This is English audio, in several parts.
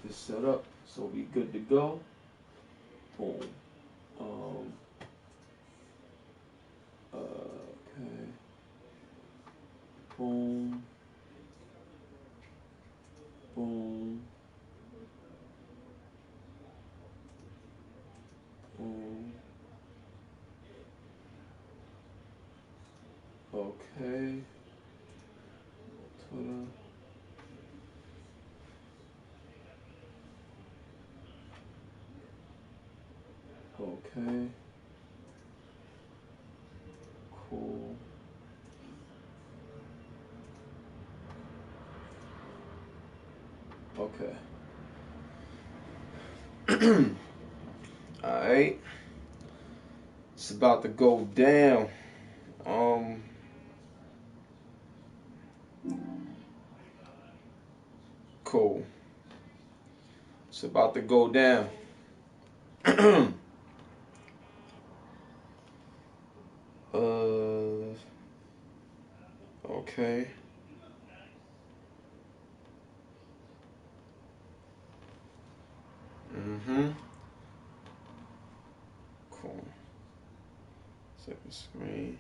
this set up so we good to go. Boom. Okay. Boom. Boom. Boom. Okay. Twitter. Okay. Cool. Okay. Alright. It's about to go down. Cool. It's about to go down. Okay. Cool. Second screen.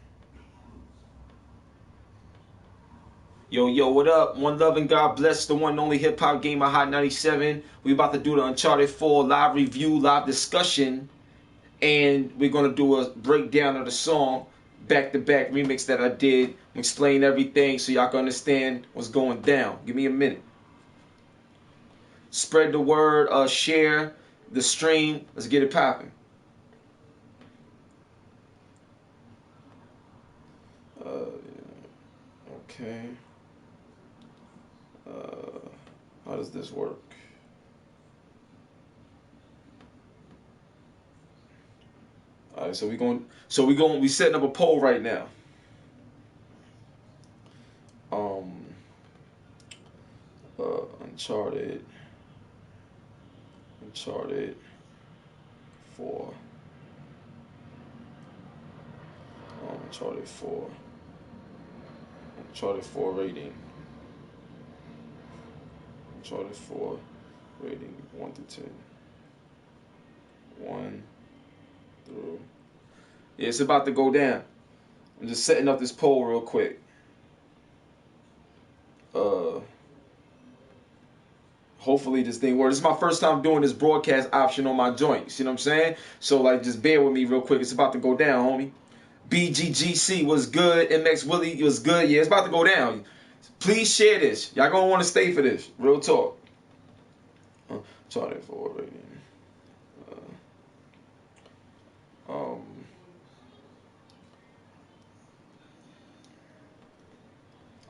Yo, what up? One love and God bless the one and only hip hop gamer Hot 97. We about to do the Uncharted 4 live review, live discussion, and we're gonna do a breakdown of the song, back-to-back remix that I did. Explain everything so y'all can understand what's going down. Give me a minute. Spread the word, share the stream. Let's get it popping. Okay. How does this work? All right, we setting up a poll right now. Uncharted 4. Uncharted 4. Uncharted 4 rating. Uncharted 4 rating 1 to 10. 1 through. Yeah, it's about to go down. I'm just setting up this poll real quick. Hopefully this thing works. This is my first time doing this broadcast option on my joint. See what I'm saying? So like, just bear with me real quick. It's about to go down, homie. BGGC was good. MX Willie was good. Yeah, it's about to go down. Please share this. Y'all gonna want to stay for this. Real talk. Uncharted 4 rating.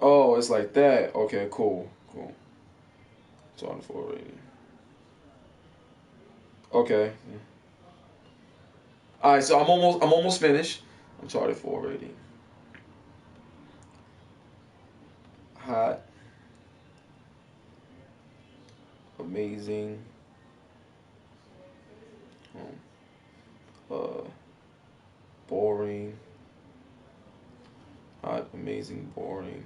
Oh, it's like that. Okay, cool. Uncharted 4 rating. Okay. All right, so I'm almost finished. Uncharted 4 rating. Hot. Amazing. Boring. Hot, amazing, boring.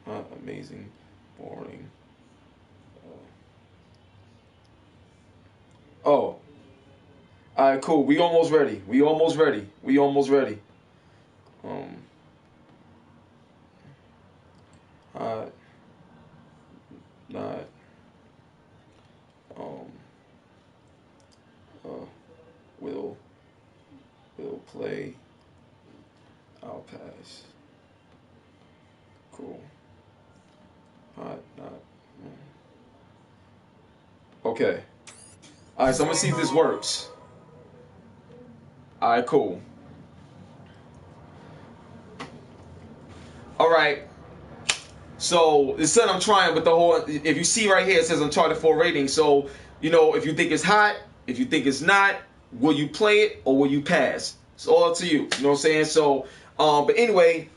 Hot, amazing, boring. Oh. Alright, cool. We almost ready. Hot. Not. Will play. I'll pass. Cool. Hot. Not. Okay. Alright, so I'm gonna see if this works. Alright, cool. Alright. So it said I'm trying with the whole, if you see right here, it says Uncharted 4 rating. So, you know, if you think it's hot, if you think it's not, will you play it or will you pass? It's all up to you. You know what I'm saying? So, but anyway,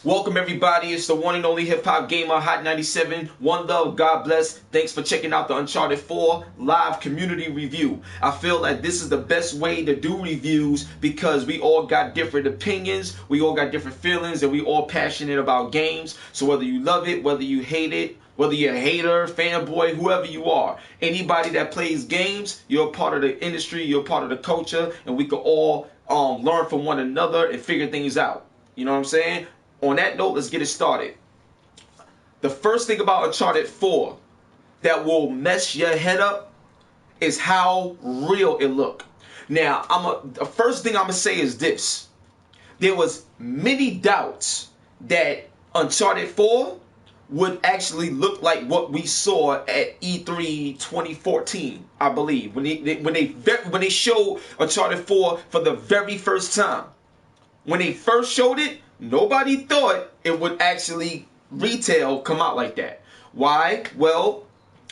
Welcome everybody, it's the one and only hip-hop gamer, Hot 97. One love, God bless. Thanks for checking out the Uncharted 4 live community review. I feel like this is the best way to do reviews because we all got different opinions, we all got different feelings, and we all passionate about games. So whether you love it, whether you hate it, whether you're a hater, fanboy, whoever you are, anybody that plays games, you're a part of the industry, you're a part of the culture, and we can all learn from one another and figure things out. You know what I'm saying? On that note, let's get it started. The first thing about Uncharted 4 that will mess your head up is how real it looked. Now, the first thing I'm gonna say is this: there was many doubts that Uncharted 4 would actually look like what we saw at E3 2014, I believe, when they showed Uncharted 4 for the very first time. When they first showed it, nobody thought it would actually retail come out like that. Why? Well,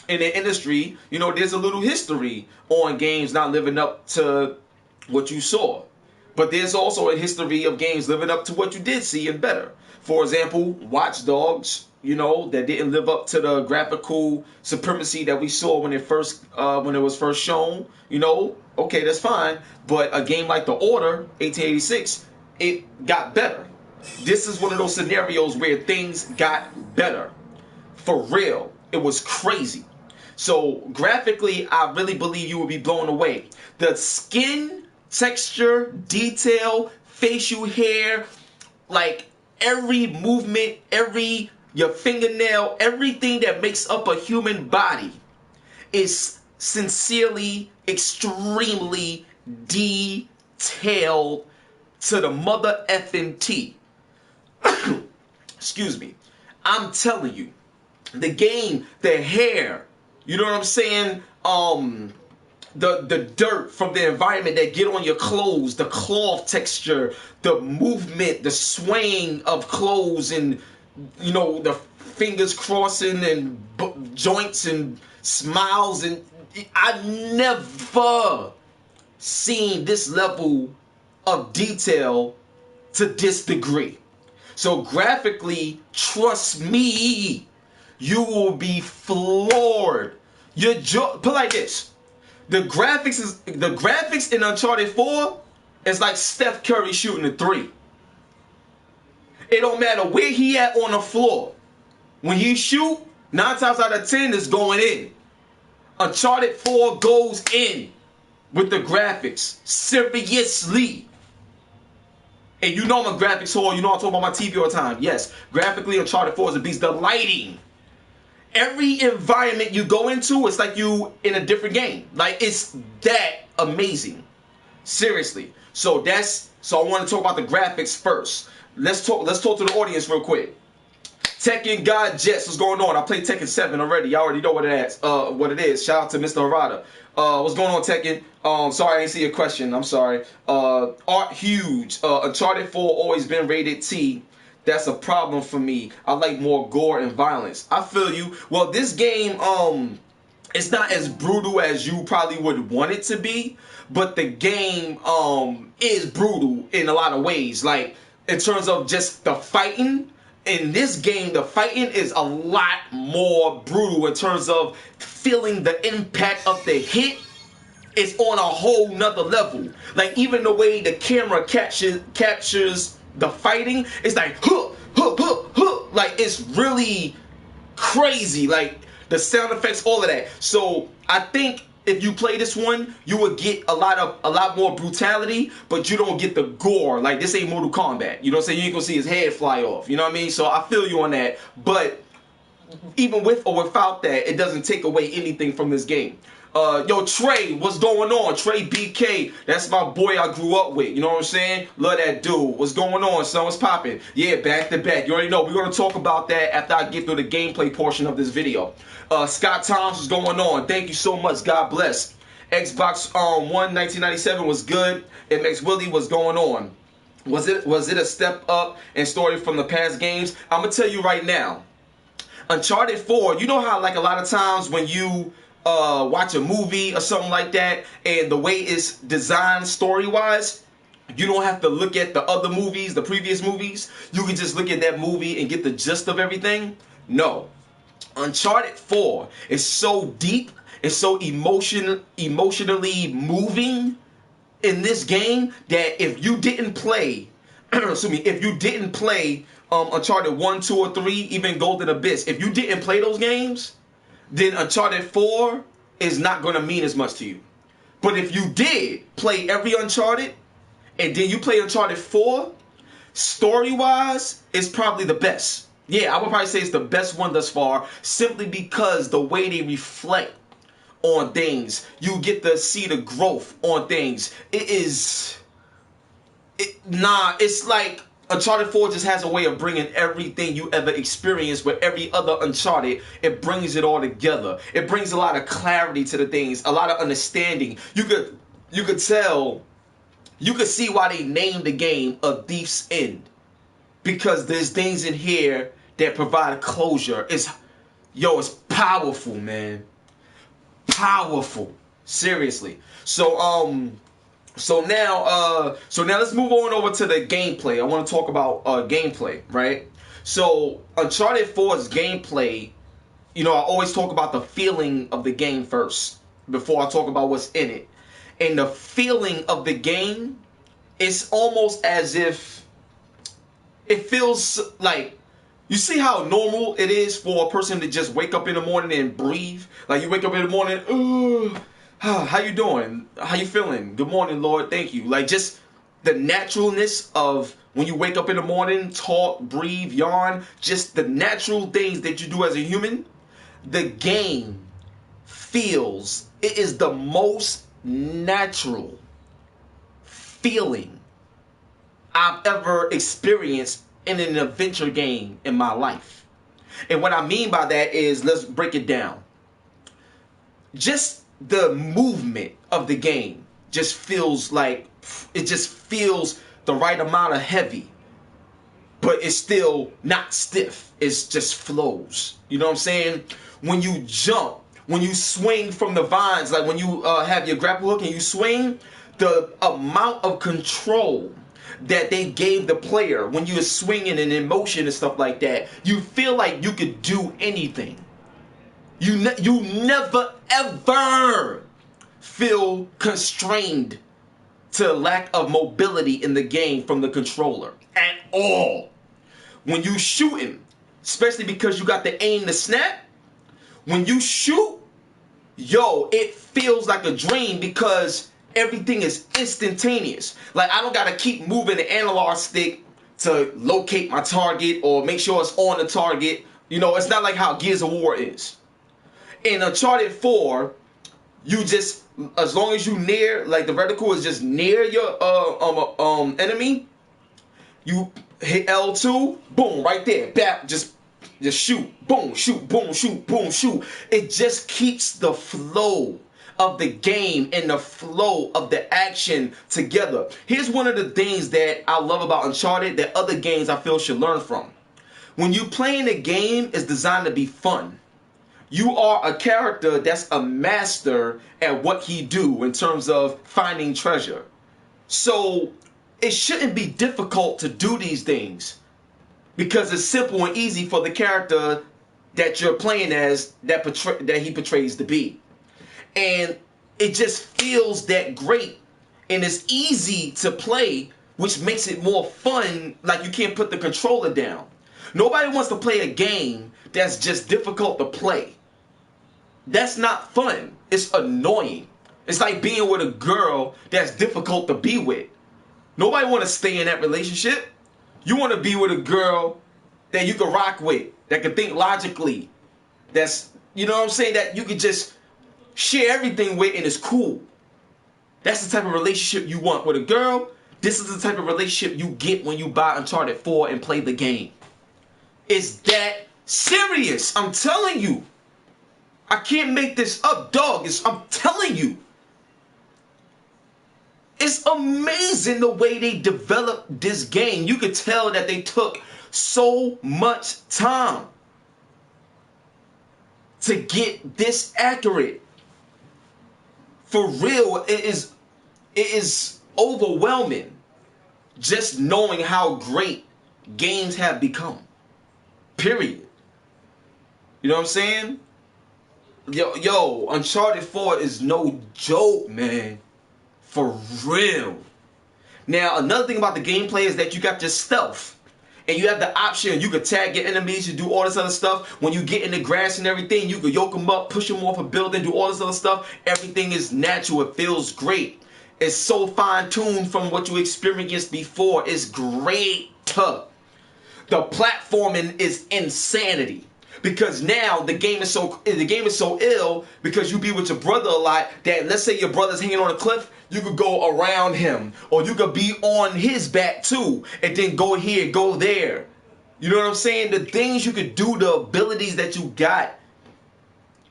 in the industry, you know, there's a little history on games not living up to what you saw. But there's also a history of games living up to what you did see and better. For example, Watch Dogs, you know, that didn't live up to the graphical supremacy that we saw when it was first shown. You know, okay, that's fine. But a game like The Order, 1886, it got better. This is one of those scenarios where things got better. For real. It was crazy. So graphically, I really believe you will be blown away. The skin texture, detail, facial hair, like every movement, your fingernail, everything that makes up a human body is sincerely, extremely detailed to the mother effing T. Excuse me. I'm telling you, the game, the hair, you know what I'm saying? The dirt from the environment that get on your clothes, the cloth texture, the movement, the swaying of clothes, and you know, the fingers crossing and joints and smiles, and I've never seen this level of detail to this degree. So graphically, trust me, you will be floored. Put like this: the graphics in Uncharted 4 is like Steph Curry shooting a 3. It don't matter where he at on the floor. When he shoot, 9 times out of 10 is going in. Uncharted 4 goes in with the graphics. Seriously. And you know I'm a graphics whore. You know I'm talking about my TV all the time. Yes, graphically Uncharted 4 is a beast. The lighting. Every environment you go into, it's like you in a different game. Like, it's that amazing. Seriously. So I want to talk about the graphics first. Let's talk to the audience real quick. Tekken God Jets, what's going on? I played Tekken 7 already. Y'all already know what it is. Shout out to Mr. Harada. What's going on, Tekken? Sorry, I didn't see your question. I'm sorry. Art Huge. Uncharted 4 always been rated T. That's a problem for me. I like more gore and violence. I feel you. Well, this game, it's not as brutal as you probably would want it to be, but the game is brutal in a lot of ways. Like, in terms of just the fighting, in this game, the fighting is a lot more brutal in terms of feeling the impact of the hit. It's on a whole nother level. Like, even the way the camera captures the fighting, it's like, huh, huh, huh, huh. Like, it's really crazy. Like, the sound effects, all of that. So, I think if you play this one, you would get a lot more brutality, but you don't get the gore. Like, this ain't Mortal Kombat. You know what I'm saying? You ain't gonna see his head fly off. You know what I mean? So I feel you on that. But even with or without that, it doesn't take away anything from this game. Yo, Trey, what's going on? Trey BK, that's my boy I grew up with. You know what I'm saying? Love that dude. What's going on, son? What's popping? Yeah, back to back. You already know. We're going to talk about that after I get through the gameplay portion of this video. Scott Thomas, what's going on? Thank you so much. God bless. Xbox One 1997 was good. MX Willie, what's going on? Was it a step up in story from the past games? I'm going to tell you right now. Uncharted 4, you know how like a lot of times when you watch a movie or something like that, and the way it's designed story-wise, You don't have to look at the other movies, the previous movies. You can just look at that movie and get the gist of everything. No. Uncharted 4 is so deep, it's so emotionally moving in this game that if you didn't play, excuse me, if you didn't play Uncharted 1, 2, or 3, even Golden Abyss, if you didn't play those games, then Uncharted 4 is not going to mean as much to you. But if you did play every Uncharted, and then you play Uncharted 4, story-wise, it's probably the best. Yeah, I would probably say it's the best one thus far, simply because the way they reflect on things, you get to see the growth on things. It's like Uncharted 4 just has a way of bringing everything you ever experienced with every other Uncharted. It brings it all together. It brings a lot of clarity to the things, a lot of understanding. You could tell, you could see why they named the game A Thief's End, because there's things in here that provide closure. It's powerful, man. Powerful. Seriously. So now let's move on over to the gameplay. I want to talk about gameplay, right? So Uncharted 4's gameplay, I always talk about the feeling of the game first before I talk about what's in it. And the feeling of the game, it's almost as if it feels like, you see how normal it is for a person to just wake up in the morning and breathe? Like you wake up in the morning, ooh, how you doing? How you feeling? Good morning, Lord, thank you. Like just the naturalness of when you wake up in the morning, talk, breathe, yawn, just the natural things that you do as a human. The game feels, it is the most natural feeling I've ever experienced in an adventure game in my life. And what I mean by that is, let's break it down. Just the movement of the game just feels like, it just feels the right amount of heavy, but it's still not stiff. It just flows. You know what I'm saying? When you jump, when you swing from the vines, like when you have your grapple hook and you swing, the amount of control that they gave the player when you were swinging and in motion and stuff like that, you feel like you could do anything. You never ever feel constrained to lack of mobility in the game from the controller at all. When you shooting, especially because you got the aim to snap, when you shoot, it feels like a dream because everything is instantaneous. Like I don't gotta keep moving the analog stick to locate my target or make sure it's on the target. It's not like how Gears of War is. In Uncharted 4, you just, as long as you near, like the vertical is just near your enemy, you hit L2, boom, right there, bap, just shoot, boom, shoot, boom, shoot, boom, shoot. It just keeps the flow of the game and the flow of the action together. Here's one of the things that I love about Uncharted that other games I feel should learn from. When you playing a game, it's designed to be fun. You are a character that's a master at what he do in terms of finding treasure. So it shouldn't be difficult to do these things because it's simple and easy for the character that you're playing as, that he portrays to be. And it just feels that great, and it's easy to play, which makes it more fun. Like you can't put the controller down. Nobody wants to play a game that's just difficult to play. That's not fun. It's annoying. It's like being with a girl that's difficult to be with. Nobody want to stay in that relationship. You want to be with a girl that you can rock with, that can think logically, that's, what I'm saying, that you can just share everything with and it's cool. That's the type of relationship you want with a girl. This is the type of relationship you get when you buy Uncharted 4 and play the game. It's that serious. I'm telling you. I can't make this up, dog. I'm telling you. It's amazing the way they developed this game. You could tell that they took so much time to get this accurate. For real, it is overwhelming. just knowing how great games have become. Period. You know what I'm saying? Yo, Uncharted 4 is no joke, man. For real. Now, another thing about the gameplay is that you got your stealth. And you have the option, you could tag your enemies, you do all this other stuff. When you get in the grass and everything, you could yoke them up, push them off a building, do all this other stuff. Everything is natural. It feels great. It's so fine-tuned from what you experienced before. It's great. The platforming is insanity. Because now the game is so ill because you be with your brother a lot that let's say your brother's hanging on a cliff, you could go around him or you could be on his back too and then go here, go there. You know what I'm saying? The things you could do, the abilities that you got.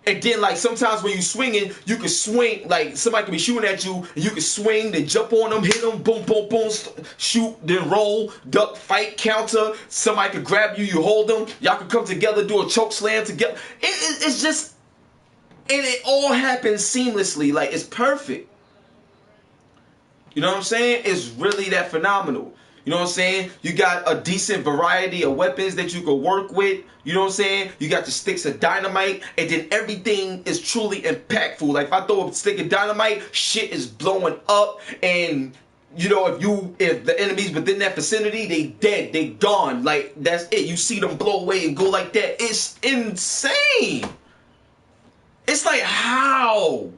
And then like sometimes when you swinging, you can swing, like somebody could be shooting at you and you can swing, then jump on them, hit them, boom, boom, boom, shoot, then roll, duck, fight, counter. Somebody could grab you, you hold them. Y'all could come together, do a choke slam together. It's just, and it all happens seamlessly. Like it's perfect. You know what I'm saying? It's really that phenomenal. You know what I'm saying? You got a decent variety of weapons that you can work with. You know what I'm saying? You got the sticks of dynamite, and then everything is truly impactful. Like if I throw a stick of dynamite, shit is blowing up, and you know if the enemies within that vicinity, they dead, they gone. Like that's it. You see them blow away and go like that. It's insane. It's like how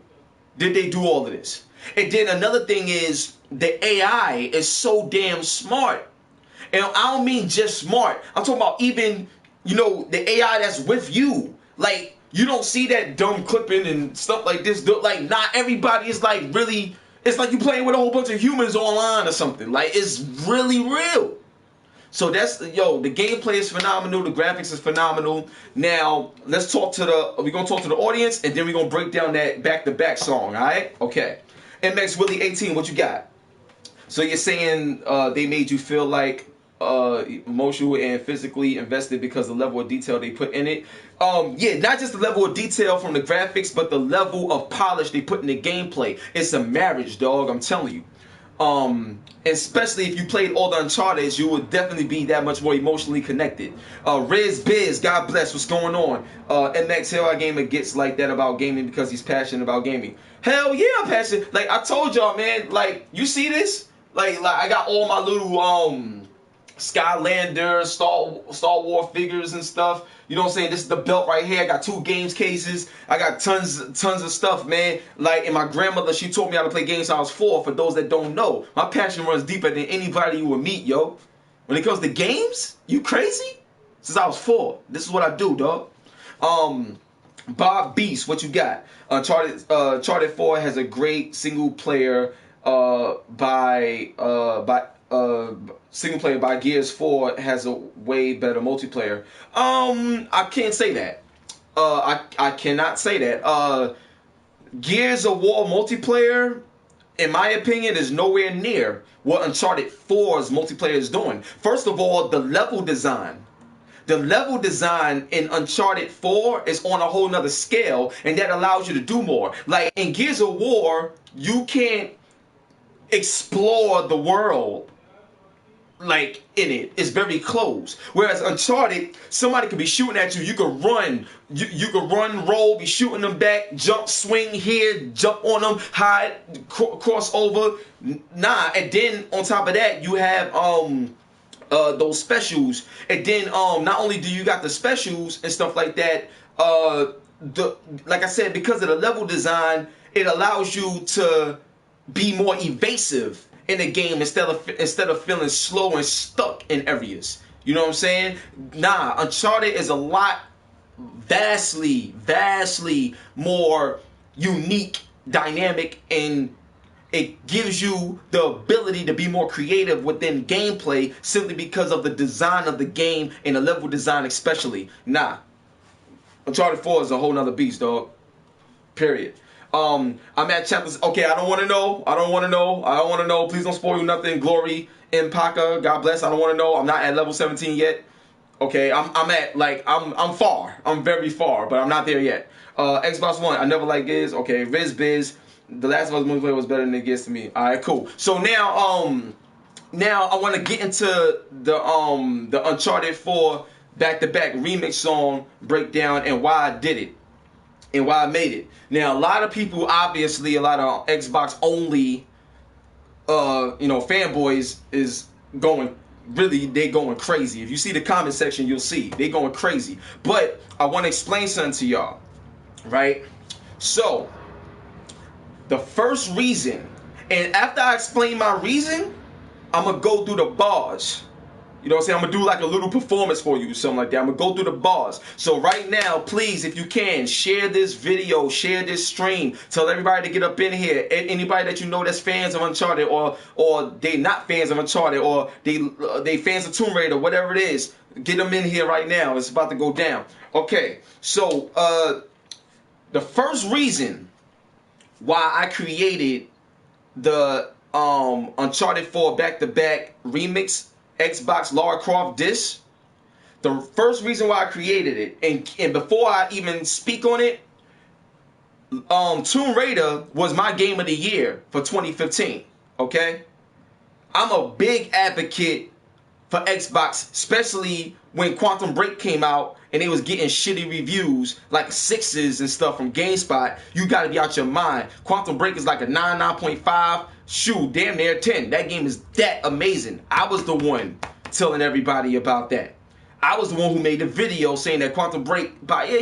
did they do all of this? And then another thing is the AI is so damn smart. And I don't mean just smart. I'm talking about even, you know, the AI that's with you. Like, you don't see that dumb clipping and stuff like this. Like, not everybody is like really, it's like you playing with a whole bunch of humans online or something. Like, it's really real. So that's, yo, the gameplay is phenomenal. The graphics is phenomenal. Now, let's talk to we're going to talk to the audience and then we're going to break down that back-to-back song, all right? Okay. MX Willie 18, what you got? So you're saying they made you feel like emotionally and physically invested because of the level of detail they put in it. Yeah, not just the level of detail from the graphics, but the level of polish they put in the gameplay. It's a marriage, dog, I'm telling you. Especially if you played all the Uncharted, you would definitely be that much more emotionally connected. Riz Biz, God bless, what's going on? MX Hip-HopGamer gets like that about gaming because he's passionate about gaming. Hell yeah, I'm passionate. Like I told y'all, man, like you see this? Like I got all my little Skylander, Star Wars figures and stuff. You know what I'm saying? This is the belt right here. I got 2 games cases. I got tons of stuff, man. Like, and my grandmother, she taught me how to play games since I was 4. For those that don't know, my passion runs deeper than anybody you would meet, yo. When it comes to games, you crazy? Since I was 4. This is what I do, dog. Bob Beast, what you got? Uncharted 4 has a great single player single player by Gears 4 has a way better multiplayer. I can't say that. I cannot say that. Gears of War multiplayer, in my opinion, is nowhere near what Uncharted 4's multiplayer is doing. First of all, the level design. The level design in Uncharted 4 is on a whole nother scale, and that allows you to do more. Like in Gears of War, you can't explore the world like in it. It's very close. Whereas Uncharted, somebody could be shooting at you. You could run. You could run, roll, be shooting them back, jump, swing here, jump on them, hide, cross over. Nah, and then on top of that, you have those specials. And then not only do you got the specials and stuff like that, like I said, because of the level design, it allows you to be more evasive in the game instead of feeling slow and stuck in areas. You know what I'm saying? Nah, Uncharted is a lot vastly more unique, dynamic, and it gives you the ability to be more creative within gameplay simply because of the design of the game and the level design especially. Nah, Uncharted 4 is a whole nother beast, dog. Period. I'm at chapters. Okay, I don't want to know. Please don't spoil nothing. Glory, Impaka, God bless. I don't want to know. I'm not at level 17 yet. Okay, I'm at like I'm far. I'm very far, but I'm not there yet. Xbox One. I never liked Gears. Okay, Riz Biz. The Last of Us multiplayer was better than Gears to me. All right, cool. So now now I want to get into the Uncharted 4 back-to-back remix song breakdown and why I did it and why I made it. Now, a lot of people, obviously, a lot of Xbox only fanboys is going they going crazy. If you see the comment section, you'll see they going crazy. But I want to explain something to y'all, right? So the first reason, and after I explain my reason, I'm gonna go through the bars. You know what I'm saying? I'm gonna do like a little performance for you, something like that. I'm gonna go through the bars. So right now, please, if you can, share this video, share this stream. Tell everybody to get up in here. Anybody that you know that's fans of Uncharted, or they not fans of Uncharted, or they fans of Tomb Raider, whatever it is, get them in here right now. It's about to go down. Okay, so the first reason why I created the Uncharted 4 back-to-back remix Xbox Lara Croft disc, the first reason why I created it, and before I even speak on it, Tomb Raider was my game of the year for 2015. Okay, I'm a big advocate for Xbox, especially when Quantum Break came out and they was getting shitty reviews like 6s and stuff from GameSpot. You gotta be out your mind. Quantum Break is like a 9, 9.5. Shoot, damn near 10. That game is that amazing. I was the one telling everybody about that. I was the one who made the video saying that Quantum Break, by a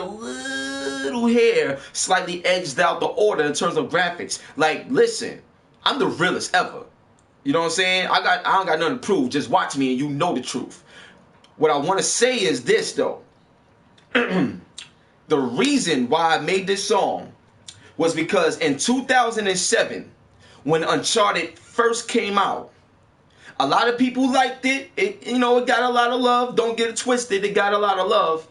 little hair, slightly edged out the order in terms of graphics. Like, listen, I'm the realest ever. You know what I'm saying? I don't got nothing to prove. Just watch me and you know the truth. What I want to say is this, though. The reason why I made this song was because in 2007, when Uncharted first came out, a lot of people liked it. It got a lot of love. Don't get it twisted. It got a lot of love.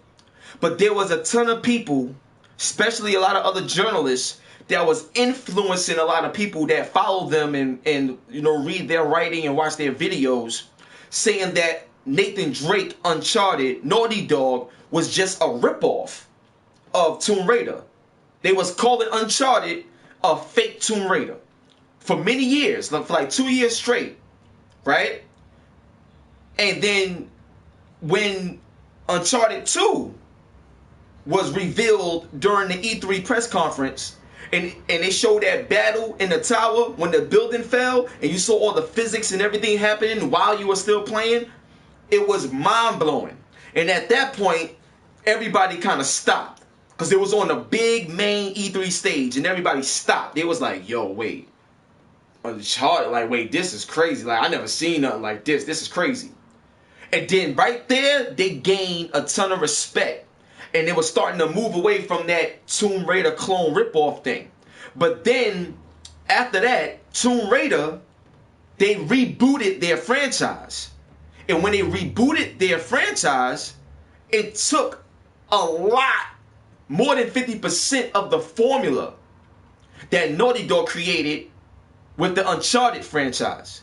But there was a ton of people, especially a lot of other journalists, that was influencing a lot of people that follow them and read their writing and watch their videos, saying that Nathan Drake Uncharted, Naughty Dog, was just a ripoff of Tomb Raider. They was calling Uncharted a fake Tomb Raider for many years, for like 2 years straight, right? And then when Uncharted 2 was revealed during the E3 press conference, and they showed that battle in the tower when the building fell, and you saw all the physics and everything happening while you were still playing, it was mind-blowing. And at that point, everybody kind of stopped, because it was on the big main E3 stage, and everybody stopped. They was like, yo, wait. Uncharted, like, wait, this is crazy. Like, I never seen nothing like this. This is crazy. And then right there, they gained a ton of respect. And they were starting to move away from that Tomb Raider clone ripoff thing. But then, after that, Tomb Raider, they rebooted their franchise. And when they rebooted their franchise, it took a lot, more than 50% of the formula that Naughty Dog created with the Uncharted franchise.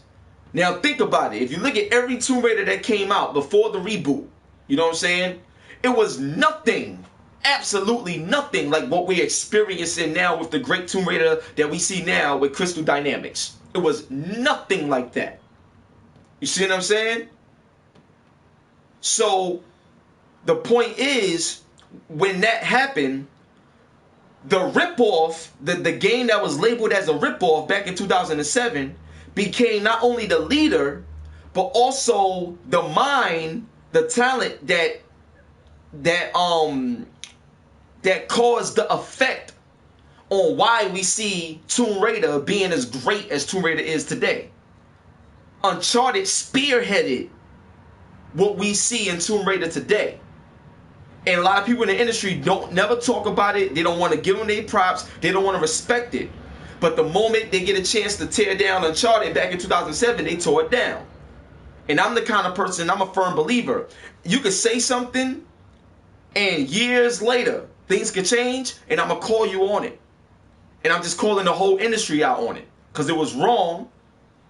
Now think about it. If you look at every Tomb Raider that came out before the reboot, you know what I'm saying? It was nothing, absolutely nothing like what we're experiencing now with the great Tomb Raider that we see now with Crystal Dynamics. It was nothing like that. You see what I'm saying? So the point is, when that happened, the ripoff, the game that was labeled as a ripoff back in 2007 became not only the leader, but also the mind, the talent that caused the effect on why we see Tomb Raider being as great as Tomb Raider is today. Uncharted spearheaded what we see in Tomb Raider today. And a lot of people in the industry never talk about it. They don't want to give them their props. They don't want to respect it. But the moment they get a chance to tear down Uncharted back in 2007, they tore it down. And I'm the kind of person, I'm a firm believer. You could say something, and years later, things could change, and I'm going to call you on it. And I'm just calling the whole industry out on it. Because it was wrong,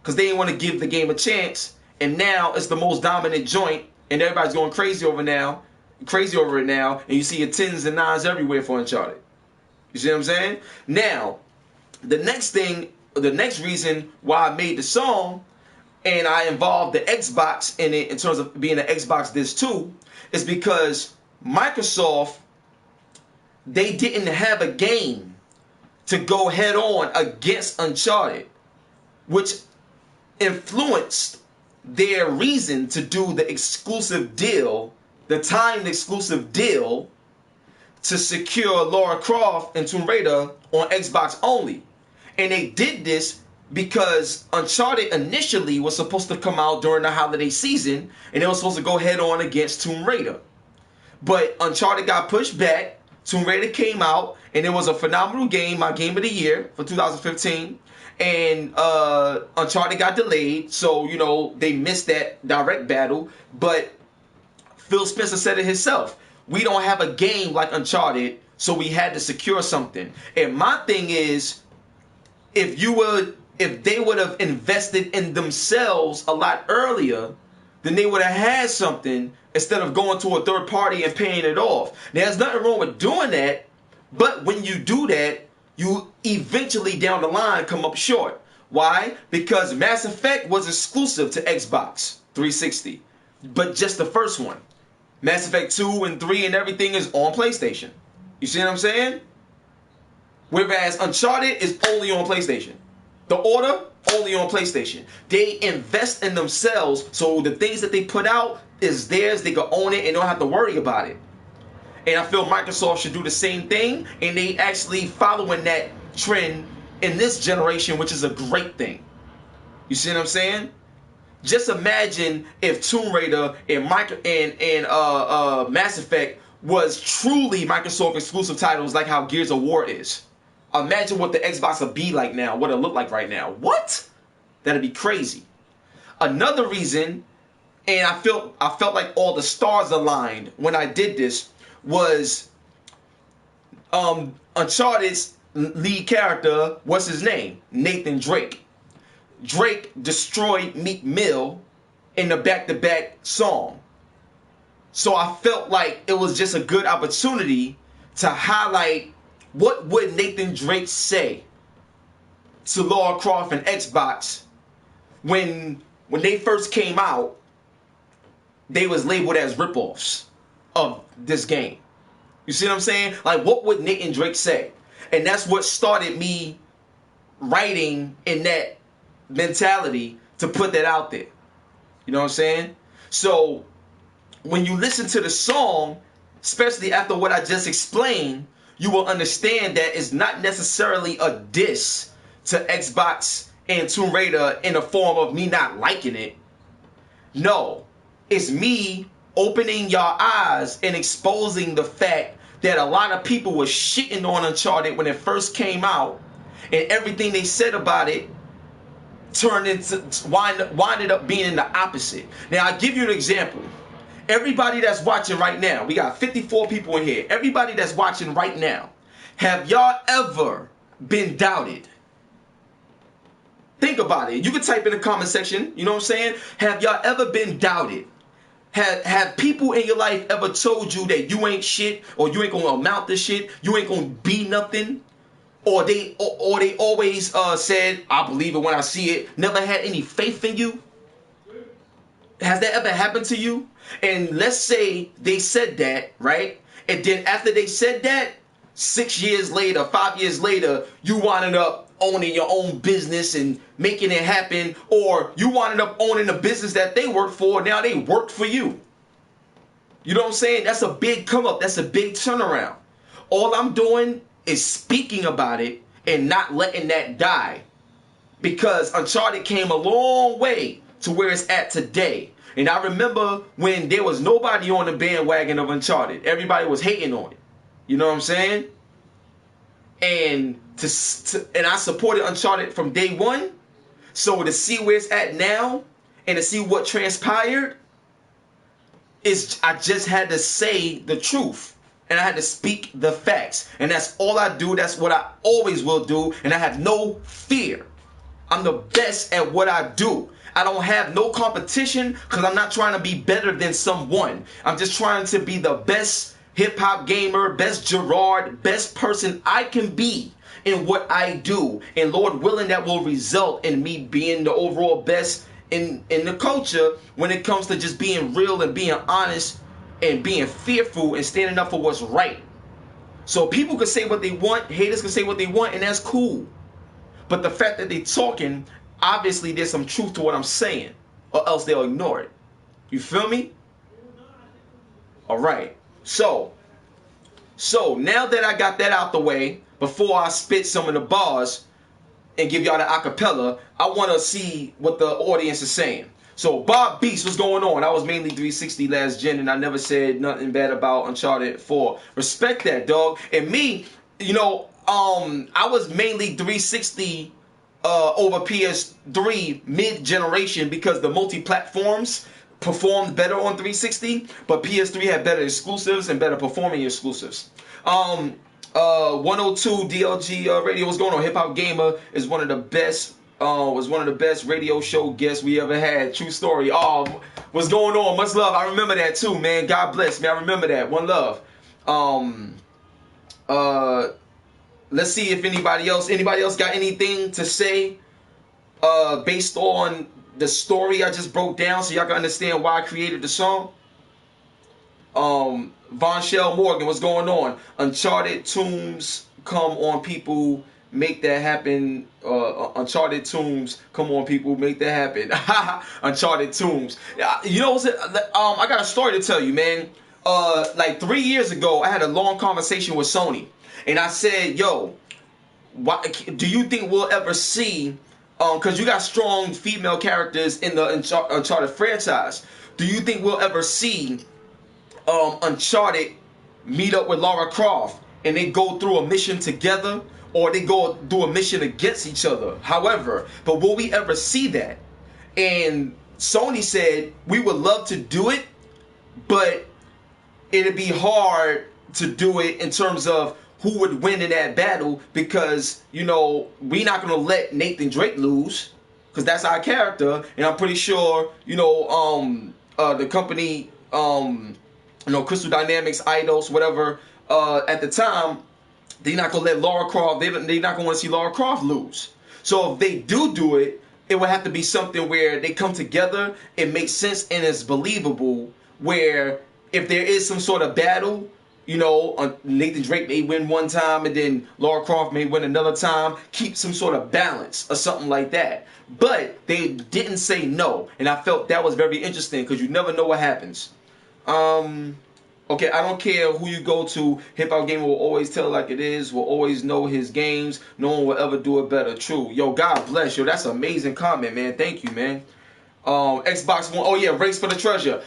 because they didn't want to give the game a chance. And now it's the most dominant joint, and everybody's going crazy over it now, and you see your 10s and 9s everywhere for Uncharted. You see what I'm saying? Now, the next reason why I made the song and I involved the Xbox in it in terms of being an Xbox disc too, is because Microsoft, they didn't have a game to go head on against Uncharted, which influenced their reason to do the exclusive deal, the timed exclusive deal, to secure Lara Croft and Tomb Raider on Xbox only. And they did this because Uncharted initially was supposed to come out during the holiday season, and it was supposed to go head on against Tomb Raider. But Uncharted got pushed back, Tomb Raider came out, and it was a phenomenal game, my game of the year for 2015. And Uncharted got delayed, so, you know, they missed that direct battle. But Phil Spencer said it himself. We don't have a game like Uncharted, so we had to secure something. And my thing is, if they would have invested in themselves a lot earlier, then they would have had something instead of going to a third party and paying it off. Now, there's nothing wrong with doing that, but when you do that, you eventually down the line come up short. Why? Because Mass Effect was exclusive to Xbox 360, but just the first one. Mass Effect 2 and 3 and everything is on PlayStation. You see what I'm saying? Whereas Uncharted is only on PlayStation. The Order, only on PlayStation. They invest in themselves, so the things that they put out is theirs. They can own it and don't have to worry about it. And I feel Microsoft should do the same thing, and they actually following that trend in this generation, which is a great thing. You see what I'm saying? Just imagine if Tomb Raider and Mass Effect was truly Microsoft exclusive titles, like how Gears of War is. Imagine what the Xbox would be like now, what it look like right now. What? That'd be crazy. Another reason, and I felt like all the stars aligned when I did this, was Uncharted's lead character, what's his name? Nathan Drake. Drake destroyed Meek Mill in the back-to-back song. So I felt like it was just a good opportunity to highlight what would Nathan Drake say to Lara Croft and Xbox when they first came out. They was labeled as ripoffs of this game. You see what I'm saying? Like, what would Nathan Drake say? And that's what started me writing in that mentality to put that out there. You know what I'm saying? So when you listen to the song, especially after what I just explained, you will understand that it's not necessarily a diss to Xbox and Tomb Raider in the form of me not liking it. No, it's me opening your eyes and exposing the fact that a lot of people were shitting on Uncharted when it first came out, and everything they said about it winded up being the opposite. Now, I'll give you an example. Everybody that's watching right now, we got 54 people in here. Everybody that's watching right now, have y'all ever been doubted? Think about it. You can type in the comment section, you know what I'm saying? Have y'all ever been doubted? Have people in your life ever told you that you ain't shit, or you ain't gonna amount to shit, you ain't gonna be nothing? Or they always said, I believe it when I see it, never had any faith in you? Has that ever happened to you? And let's say they said that, right? And then after they said that, 6 years later, 5 years later, you winded up owning your own business and making it happen, or you winded up owning the business that they worked for, now they work for you. You know what I'm saying? That's a big come up. That's a big turnaround. All I'm doing is speaking about it and not letting that die, because Uncharted came a long way to where it's at today. And I remember when there was nobody on the bandwagon of Uncharted. Everybody was hating on it. You know what I'm saying? And I supported Uncharted from day one. So to see where it's at now and to see what transpired, I just had to say the truth. And I had to speak the facts. And that's all I do. That's what I always will do. And I have no fear. I'm the best at what I do. I don't have no competition because I'm not trying to be better than someone. I'm just trying to be the best hip-hop gamer, best Gerard, best person I can be in what I do. And Lord willing, that will result in me being the overall best in the culture when it comes to just being real and being honest and being fearful and standing up for what's right. So people can say what they want, haters can say what they want, and that's cool. But the fact that they talking, obviously there's some truth to what I'm saying, or else they'll ignore it. You feel me? All right. So now that I got that out the way, before I spit some of the bars and give y'all the acapella, I want to see what the audience is saying. So Bob Beast, what's going on? I was mainly 360 last gen, and I never said nothing bad about Uncharted 4. Respect that, dog. And me, you know, I was mainly 360 over PS3 mid-generation because the multi-platforms performed better on 360, but PS3 had better exclusives and better performing exclusives. 102 DLG radio, what's going on? Hip Hop Gamer is one of the best. Was one of the best radio show guests we ever had. True story. Oh, what's going on? Much love. I remember that too, man. God bless me. I remember that. One love. Let's see if anybody else got anything to say based on the story I just broke down, so y'all can understand why I created the song. Von Shell Morgan, what's going on? Uncharted tombs come on people, make that happen. Uncharted tombs, come on people, make that happen. Uncharted tombs. You know what's it? I got a story to tell you, man. Like 3 years ago, I had a long conversation with Sony, and I said, "Yo, why, do you think we'll ever see?" Because you got strong female characters in the Uncharted franchise. Do you think we'll ever see Uncharted meet up with Lara Croft and they go through a mission together, or they go do a mission against each other? However, but will we ever see that? And Sony said we would love to do it, but it'd be hard to do it in terms of who would win in that battle, because, you know, we're not going to let Nathan Drake lose, because that's our character, and I'm pretty sure, you know, the company, you know, Crystal Dynamics, Eidos, whatever, at the time, they're not going to let Lara Croft, they're not going to want to see Lara Croft lose. So if they do it, it would have to be something where they come together, it makes sense, and it's believable, where if there is some sort of battle, you know, Nathan Drake may win one time and then Lara Croft may win another time. Keep some sort of balance or something like that. But they didn't say no, and I felt that was very interesting, because you never know what happens. Okay, I don't care who you go to. Hip Hop Gamer will always tell it like it is. Will always know his games. No one will ever do it better. True. Yo, God bless. Yo, that's an amazing comment, man. Thank you, man. Xbox One. Oh yeah, Race for the Treasure.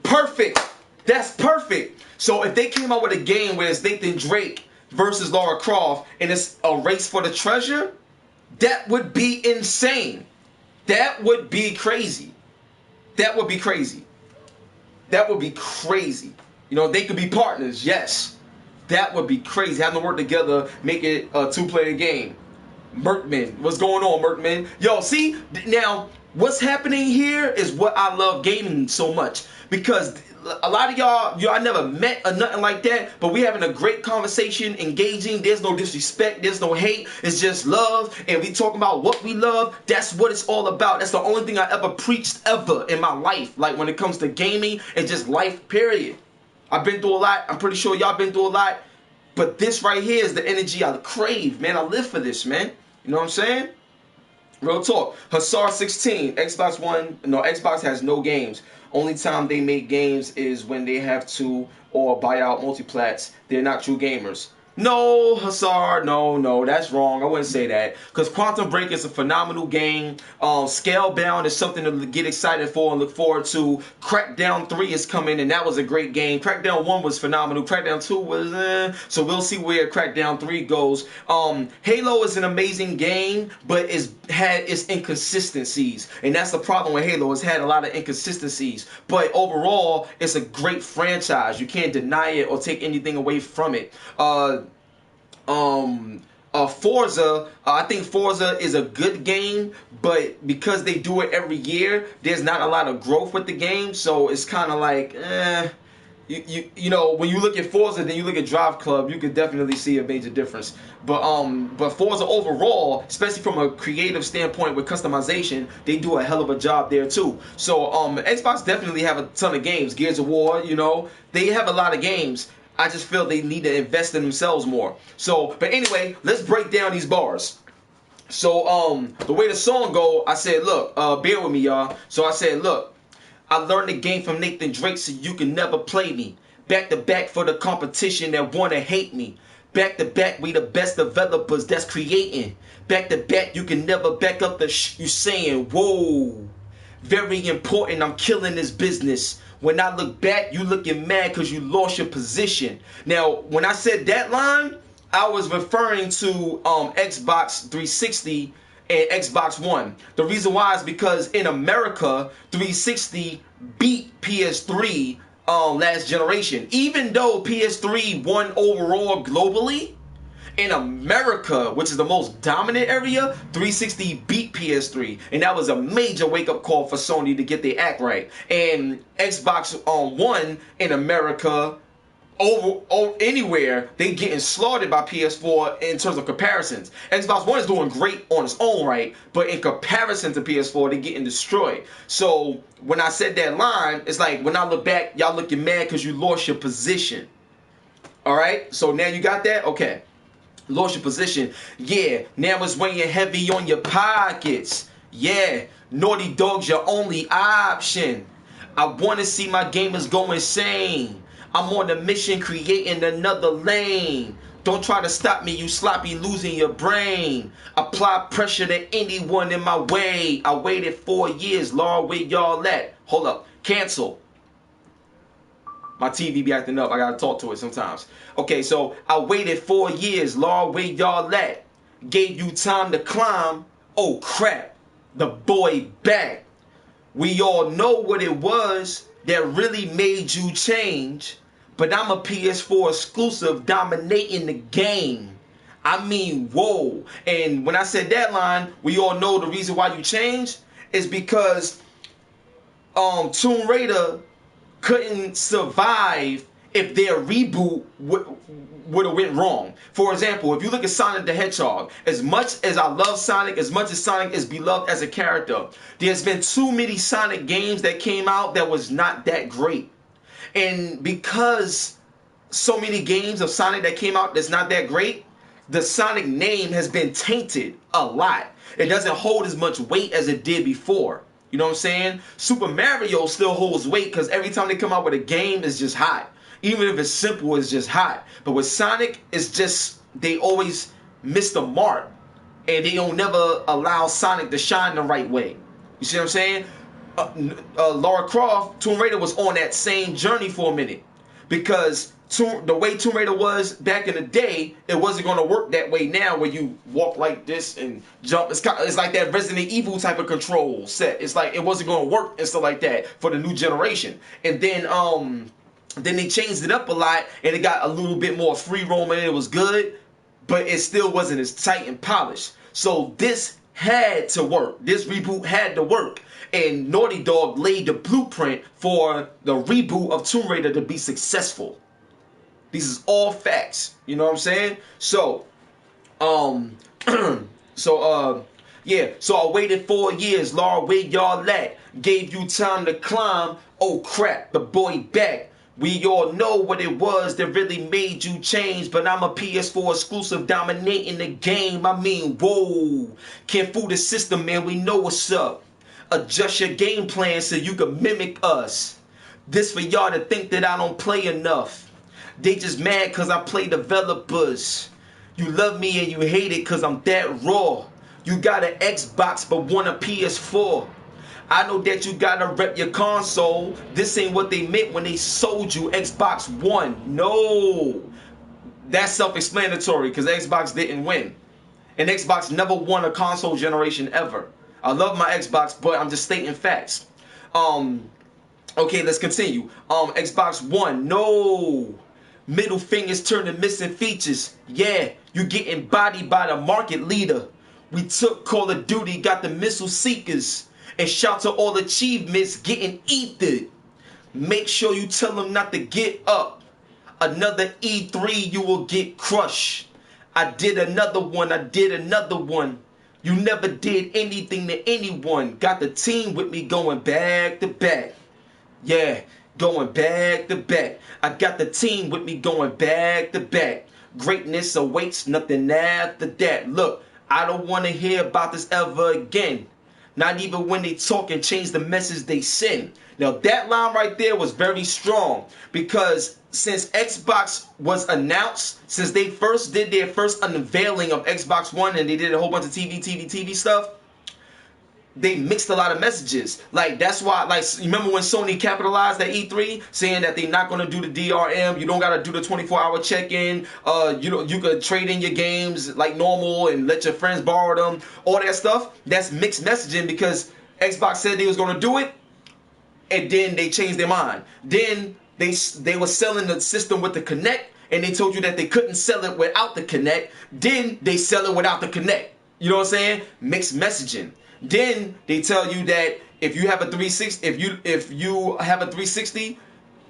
Perfect. That's perfect. So if they came out with a game where it's Nathan Drake versus Lara Croft and it's a race for the treasure, that would be insane. That would be crazy. That would be crazy. That would be crazy. You know, they could be partners, yes. That would be crazy. Have them work together, make it a two-player game. Merkman, what's going on, Merkman? Yo, see, now, what's happening here is what I love gaming so much. Because a lot of y'all I never met or nothing like that, but we having a great conversation, engaging. There's no disrespect, there's no hate, it's just love, and we talking about what we love. That's what it's all about. That's the only thing I ever preached ever in my life, like when it comes to gaming and just life, period. I've been through a lot. I'm pretty sure y'all been through a lot, but this right here is the energy I crave, man. I live for this, man. You know what I'm saying? Real talk. Hussar 16, Xbox One, no, Xbox has no games. Only time they make games is when they have to or buy out multiplats. They're not true gamers. No, Hussar, no, that's wrong. I wouldn't say that. Because Quantum Break is a phenomenal game. Scalebound is something to get excited for and look forward to. Crackdown 3 is coming, and that was a great game. Crackdown 1 was phenomenal. Crackdown 2 was so we'll see where Crackdown 3 goes. Halo is an amazing game, but it's had its inconsistencies. And that's the problem with Halo. It's had a lot of inconsistencies. But overall, it's a great franchise. You can't deny it or take anything away from it. Forza, I think Forza is a good game, but because they do it every year, there's not a lot of growth with the game, so it's kind of like, you know, when you look at Forza, then you look at Drive Club, you could definitely see a major difference. But Forza overall, especially from a creative standpoint with customization, they do a hell of a job there too. So Xbox definitely have a ton of games. Gears of War, you know, they have a lot of games. I just feel they need to invest in themselves more. So, but anyway, let's break down these bars. So the way the song go, I said, look, bear with me, y'all. So I said, look, I learned the game from Nathan Drake, so you can never play me. Back to back for the competition that wanna hate me. Back to back, we the best developers that's creating. Back to back, you can never back up the you saying. Whoa, very important, I'm killing this business. When I look back, you looking mad cause you lost your position. Now, when I said that line, I was referring to Xbox 360 and Xbox One. The reason why is because in America, 360 beat PS3 last generation. Even though PS3 won overall globally, in America, which is the most dominant area, 360 beat PS3. And that was a major wake-up call for Sony to get their act right. And Xbox One in America, over anywhere, they getting slaughtered by PS4 in terms of comparisons. Xbox One is doing great on its own right, but in comparison to PS4, they getting destroyed. So when I said that line, it's like when I look back, y'all looking mad because you lost your position. All right, so now you got that? Okay, lost your position. Yeah, now it's weighing heavy on your pockets. Yeah, Naughty Dog's your only option. I want to see my gamers go insane. I'm on a mission creating another lane. Don't try to stop me, you sloppy, losing your brain. Apply pressure to anyone in my way. I waited 4 years, Lord, where y'all at? Hold up, cancel. My TV be acting up, I gotta talk to it sometimes. Okay, so I waited 4 years, Lord, where y'all at? Gave you time to climb. Oh crap, the boy back. We all know what it was that really made you change. But I'm a PS4 exclusive dominating the game. I mean, whoa. And when I said that line, we all know the reason why you changed is because Tomb Raider couldn't survive if their reboot would have went wrong. For example, if you look at Sonic the Hedgehog, as much as I love Sonic, as much as Sonic is beloved as a character, there's been too many Sonic games that came out that was not that great. And because so many games of Sonic that came out that's not that great, the Sonic name has been tainted a lot. It doesn't hold as much weight as it did before. You know what I'm saying? Super Mario still holds weight because every time they come out with a game, it's just hot. Even if it's simple, it's just hot. But with Sonic, it's just, they always miss the mark. And they don't never allow Sonic to shine the right way. You see what I'm saying? Lara Croft, Tomb Raider was on that same journey for a minute. Because the way Tomb Raider was back in the day, it wasn't going to work that way now where you walk like this and jump. It's like that Resident Evil type of control set. It's like it wasn't going to work and stuff like that for the new generation. And then they changed it up a lot and it got a little bit more free roaming. It was good, but it still wasn't as tight and polished. So this had to work. This reboot had to work. And Naughty Dog laid the blueprint for the reboot of Tomb Raider to be successful. These is all facts. You know what I'm saying? So, yeah. So I waited 4 years, Lord, where y'all at? Gave you time to climb. Oh crap, the boy back. We all know what it was that really made you change, but I'm a PS4 exclusive dominating the game. I mean, whoa. Can't fool the system, man. We know what's up. Adjust your game plan so you can mimic us. This for y'all to think that I don't play enough. They just mad cause I play developers. You love me and you hate it cause I'm that raw. You got an Xbox but want a PS4. I know that you gotta rep your console. This ain't what they meant when they sold you Xbox One. No. That's self-explanatory because Xbox didn't win. And Xbox never won a console generation ever. I love my Xbox, but I'm just stating facts. Okay, let's continue. Xbox One, no. Middle fingers turn to missing features. Yeah, you getting bodied by the market leader. We took Call of Duty, got the missile seekers. And shout to all achievements getting ethered. Make sure you tell them not to get up. Another E3, you will get crushed. I did another one. You never did anything to anyone. Got the team with me going back to back. Yeah, going back to back. I got the team with me going back to back. Greatness awaits, nothing after that. Look, I don't want to hear about this ever again. Not even when they talk and change the message they send. Now that line right there was very strong, because since Xbox was announced, since they first did their first unveiling of Xbox One and they did a whole bunch of TV stuff, they mixed a lot of messages. Like, that's why, like, you remember when Sony capitalized at E3 saying that they're not going to do the DRM, you don't got to do the 24-hour check-in, you could trade in your games like normal and let your friends borrow them, all that stuff. That's mixed messaging, because Xbox said they was going to do it, and then they changed their mind. Then they were selling the system with the Kinect, and they told you that they couldn't sell it without the Kinect. Then they sell it without the Kinect. You know what I'm saying? Mixed messaging. Then they tell you that if you have a 360, if you have a 360,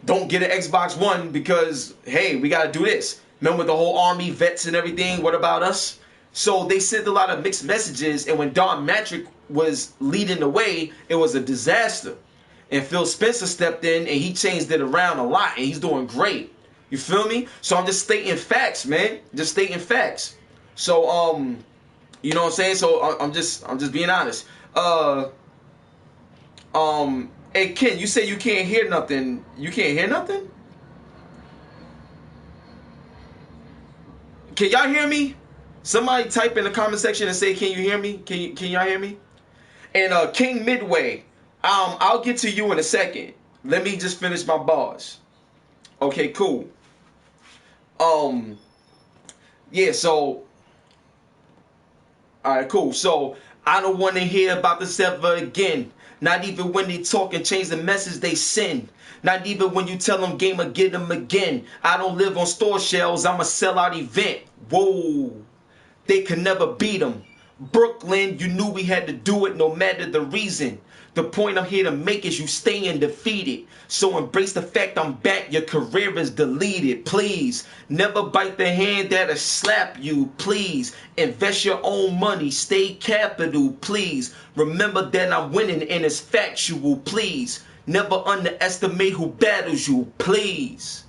don't get an Xbox One because, hey, we got to do this. Remember the whole army vets and everything? What about us? So they sent a lot of mixed messages, and when Don Matrick was leading the way, it was a disaster. And Phil Spencer stepped in and he changed it around a lot, and he's doing great. You feel me? So I'm just stating facts, man. Just stating facts. So you know what I'm saying? So I'm just being honest. Hey Ken, you say you can't hear nothing. You can't hear nothing? Can y'all hear me? Somebody type in the comment section and say, can you hear me? Can y'all hear me? And King Midway, I'll get to you in a second. Let me just finish my bars. Okay, cool. Yeah, so alright, cool. So I don't want to hear about this ever again. Not even when they talk and change the message they send. Not even when you tell them gamer get them again. I don't live on store shelves, I'm a sellout event. Whoa, they can never beat them. Brooklyn, you knew we had to do it no matter the reason. The point I'm here to make is you staying defeated. So embrace the fact I'm back, your career is deleted. Please, never bite the hand that'll slap you. Please, invest your own money, stay capital. Please, remember that I'm winning and it's factual. Please, never underestimate who battles you. Please,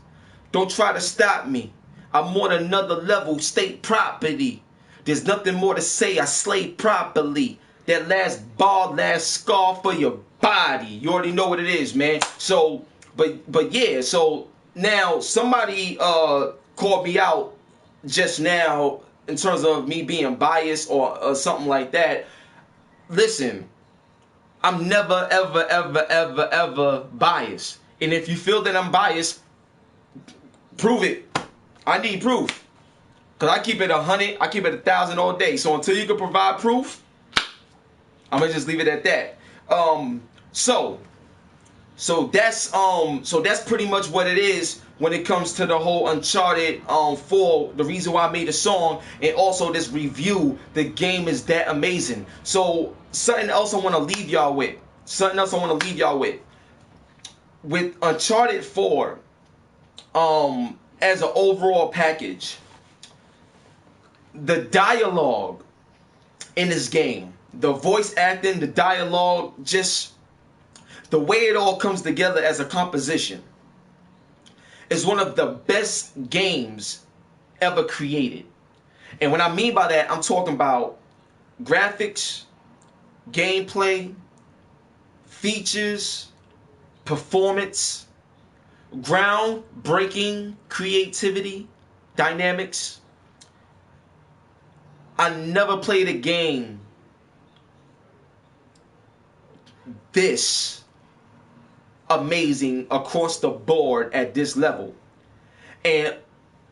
don't try to stop me. I'm on another level, state property. There's nothing more to say, I slayed properly. That last bar, last scar for your body. You already know what it is, man. So, but yeah, so now somebody called me out just now in terms of me being biased or something like that. Listen, I'm never, ever biased. And if you feel that I'm biased, prove it. I need proof. Because I keep it 100, I keep it 1,000 all day. So until you can provide proof, I'm gonna just leave it at that. So that's pretty much what it is when it comes to the whole Uncharted 4. The reason why I made a song, and also this review. The game is that amazing. So something else I want to leave y'all with. With Uncharted 4, as an overall package, the dialogue in this game, the voice acting, the dialogue, just the way it all comes together as a composition is one of the best games ever created. And what I mean by that, I'm talking about graphics, gameplay, features, performance, groundbreaking creativity, dynamics. I never played a game this amazing across the board at this level. And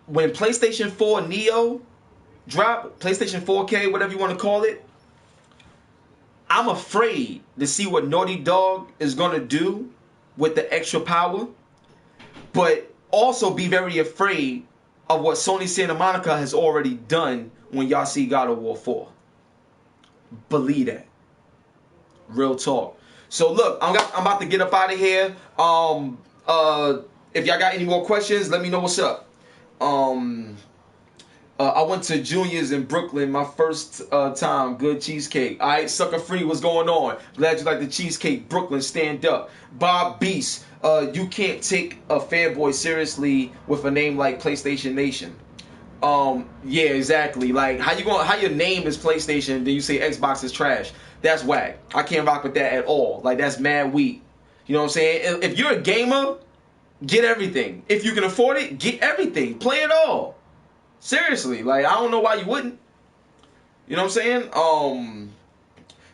when PlayStation 4 Neo dropped, PlayStation 4K, whatever you want to call it, I'm afraid to see what Naughty Dog is going to do with the extra power, but also be very afraid of what Sony Santa Monica has already done when y'all see God of War 4. Believe that. Real talk. So look, I'm about to get up out of here. If y'all got any more questions, let me know what's up. I went to Junior's in Brooklyn, my first time. Good cheesecake. All right, Sucker Free, what's going on? Glad you like the cheesecake. Brooklyn, stand up. Bob Beast, you can't take a fanboy seriously with a name like PlayStation Nation. Yeah, exactly. Like, how your name is PlayStation, then you say Xbox is trash? That's whack. I can't rock with that at all. Like, that's mad weak. You know what I'm saying? If you're a gamer, get everything. If you can afford it, get everything. Play it all. Seriously, like, I don't know why you wouldn't. You know what I'm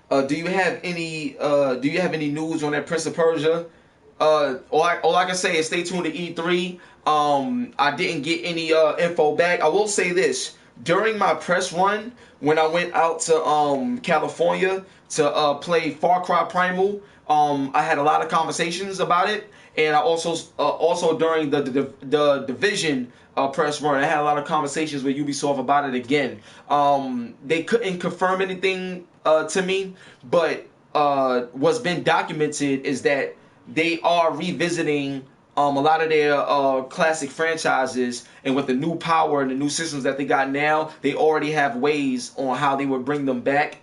saying? Do you have any news on that Prince of Persia? All I can say is stay tuned to E3. I didn't get any info back. I will say this: during my press run, when I went out to California to play Far Cry Primal, I had a lot of conversations about it, and I also during the Division press run, I had a lot of conversations with Ubisoft about it again. They couldn't confirm anything to me, but what's been documented is that they are revisiting a lot of their classic franchises, and with the new power and the new systems that they got now, they already have ways on how they would bring them back.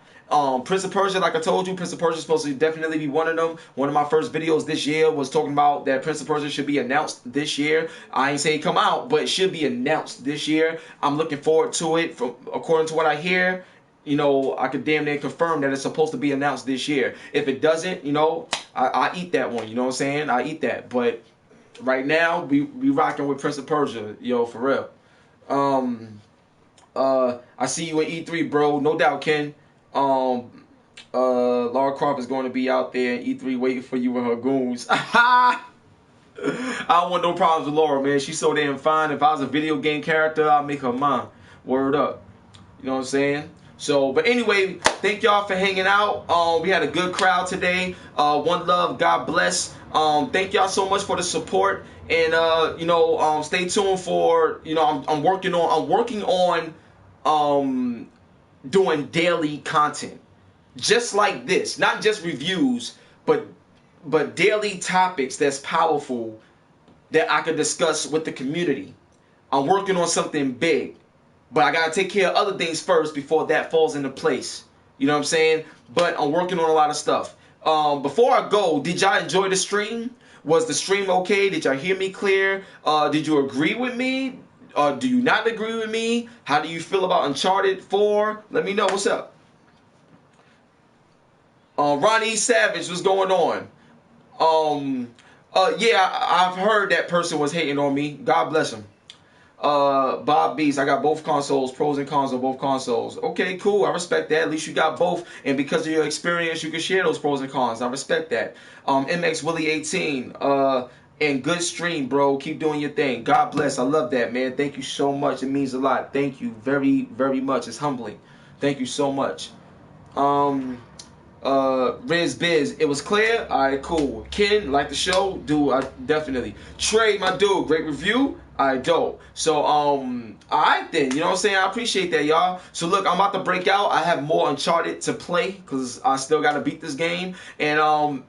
Prince of Persia, like I told you, Prince of Persia is supposed to definitely be one of them. One of my first videos this year was talking about that Prince of Persia should be announced this year. I ain't say it come out, but it should be announced this year. I'm looking forward to it. According to what I hear, you know, I could damn near confirm that it's supposed to be announced this year. If it doesn't, you know, I eat that one. You know what I'm saying? I eat that. But right now, we rocking with Prince of Persia, yo, for real. I see you in E3, bro. No doubt, Ken. Lara Croft is going to be out there in E3 waiting for you with her goons. I don't want no problems with Laura, man. She's so damn fine. If I was a video game character, I'd make her mine. Word up. You know what I'm saying? So, but anyway, thank y'all for hanging out. We had a good crowd today. One love, God bless. Thank y'all so much for the support, and stay tuned for, I'm working on doing daily content, just like this, not just reviews, but daily topics that's powerful that I could discuss with the community. I'm working on something big, but I gotta take care of other things first before that falls into place. You know what I'm saying? But I'm working on a lot of stuff. Before I go, did y'all enjoy the stream? Was the stream okay? Did y'all hear me clear? Did you agree with me? Do you not agree with me? How do you feel about Uncharted 4? Let me know. What's up? Ronnie Savage, what's going on? I've heard that person was hating on me. God bless him. Bob Beast, I got both consoles, pros and cons on both consoles. Okay, cool. I respect that. At least you got both, and because of your experience, you can share those pros and cons. I respect that. MX Willie 18, and good stream, bro. Keep doing your thing. God bless. I love that, man. Thank you so much. It means a lot. Thank you very, very much. It's humbling. Thank you so much. Riz Biz, it was clear. All right, cool. Ken, like the show, dude. Definitely. Trey, my dude, great review. I don't. So, alright then, you know what I'm saying? I appreciate that, y'all. So look, I'm about to break out. I have more Uncharted to play because I still got to beat this game. And,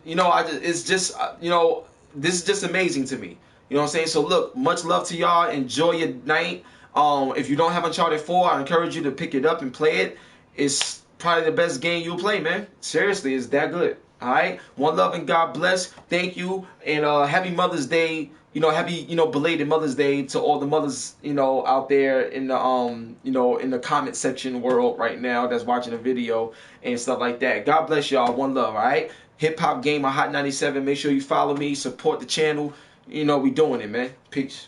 this is just amazing to me. You know what I'm saying? So look, much love to y'all. Enjoy your night. If you don't have Uncharted 4, I encourage you to pick it up and play it. It's probably the best game you'll play, man. Seriously, it's that good. Alright? One love and God bless. Thank you. And happy Mother's Day. Happy, belated Mother's Day to all the mothers, out there in the, in the comment section world right now that's watching the video and stuff like that. God bless y'all. One love, all right? Hip-Hop Gamer Hot 97. Make sure you follow me, support the channel. We doing it, man. Peace.